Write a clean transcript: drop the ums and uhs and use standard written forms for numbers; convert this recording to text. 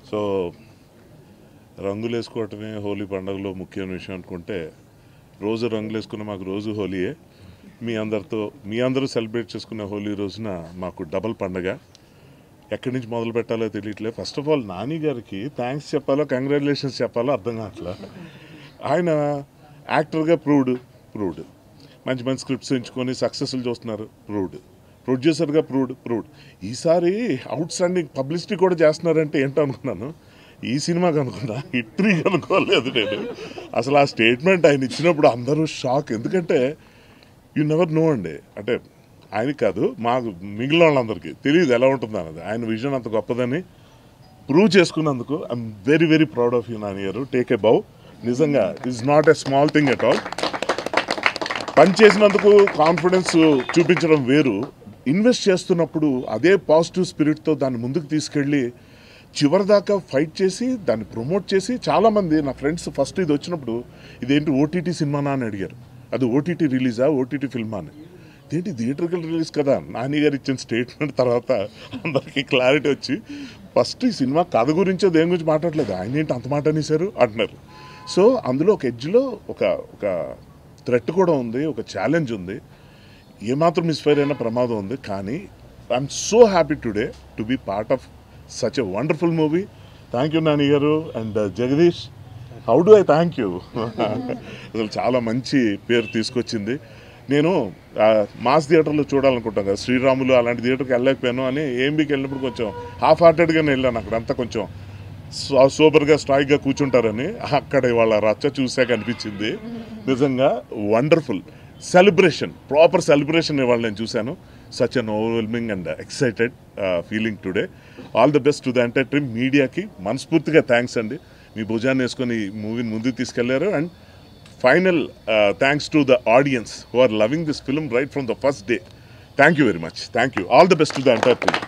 So రంగులు వేసుకోవటమే హోలీ పండుగలో ముఖ్యమైన విషయం అనుకుంటే రోజు రంగులు వేసుకున్న మాకు రోజు హోలీయే. మీ అందరూ సెలబ్రేట్ చేసుకునే హోలీ రోజున మాకు డబల్ పండగ. ఎక్కడి నుంచి మొదలు పెట్టాలో తెలియట్లేదు. ఫస్ట్ ఆఫ్ ఆల్ నాని గారికి థ్యాంక్స్ చెప్పాలో కంగ్రాచులేషన్స్ చెప్పాలో అర్థం కావట్లా. ఆయన యాక్టర్గా ప్రూవ్డ్ మంచి మంచి స్క్రిప్ట్స్ ఎంచుకొని సక్సెస్ఫుల్ చూస్తున్నారు, ప్రొడ్యూసర్గా ప్రూవ్డ్. ఈసారి అవుట్ స్టాండింగ్ పబ్లిసిటీ కూడా చేస్తున్నారంటే ఏంటో అనుకున్నాను. ఈ సినిమాకి అనుకున్నా, హిట్రీకి అనుకోలేదు నేను. అసలు ఆ స్టేట్మెంట్ ఆయన ఇచ్చినప్పుడు అందరూ షాక్. ఎందుకంటే యు నెవర్ నో అండి, అంటే ఆయనకి కాదు మాకు మిగిలిన వాళ్ళందరికీ తెలియదు ఎలా ఉంటుంది అన్నది. ఆయన విజన్ అంత గొప్పదని ప్రూవ్ చేసుకున్నందుకు I'm very very proud of you Nani గారు. టేక్ ఏ బౌ. నిజంగా it's not a small thing at all. పని చేసినందుకు కాన్ఫిడెన్స్ చూపించడం వేరు, ఇన్వెస్ట్ చేస్తున్నప్పుడు అదే పాజిటివ్ స్పిరిట్తో దాన్ని ముందుకు తీసుకెళ్ళి చివరిదాకా ఫైట్ చేసి దాన్ని ప్రమోట్ చేసి, చాలామంది నా ఫ్రెండ్స్ ఫస్ట్ ఇది వచ్చినప్పుడు ఇదేంటి ఓటీటీ సినిమానా అని అడిగారు. అది ఓటీటీ రిలీజా, ఓటీటీ ఫిల్మా అని. ఇదేంటి థియేటర్కల్ రిలీజ్ కదా. నాని గారు ఇచ్చిన స్టేట్మెంట్ తర్వాత అందరికీ క్లారిటీ వచ్చి ఫస్ట్ ఈ సినిమా కథ గురించో దేని గురించి మాట్లాడలేదు, ఆయన ఏంటి అంత మాట అనేసారు అంటున్నారు. సో అందులో ఒక ఎడ్జ్లో ఒక థ్రెట్ కూడా ఉంది, ఒక ఛాలెంజ్ ఉంది, ఏమాత్రం మిస్ఫైర్ అయినా ప్రమాదం ఉంది. కానీ I'm so happy today to be part of such a wonderful movie. Thank you Nani garu and Jagadish. How do I thank you. అసలు చాలా మంచి పేరు తీసుకొచ్చింది. నేను మాస్ థియేటర్లో చూడాలనుకుంటాను కదా, శ్రీరాములు అలాంటి థియేటర్కి వెళ్ళలేకపోయాను అని ఏఎంబీకి వెళ్ళినప్పుడు కొంచెం హాఫ్ హార్టెడ్గానే వెళ్ళాను. అక్కడంతా కొంచెం సూపర్గా స్ట్రాయిక్గా కూర్చుంటారని. అక్కడ వాళ్ళ రచ్చ చూసాక అనిపించింది నిజంగా వండర్ఫుల్ సెలబ్రేషన్, ప్రాపర్ సెలబ్రేషన్ ఇవాళ నేను చూశాను. Such an overwhelming and excited feeling today. All the best to the entire team. మీడియాకి మనస్ఫూర్తిగా థ్యాంక్స్ అండి, మీ భుజాన్ని వేసుకొని ఈ మూవీని ముందుకు తీసుకెళ్లారు. And final thanks to the audience who are loving this film right from the first day. Thank you very much. Thank you. All the best to the entire team.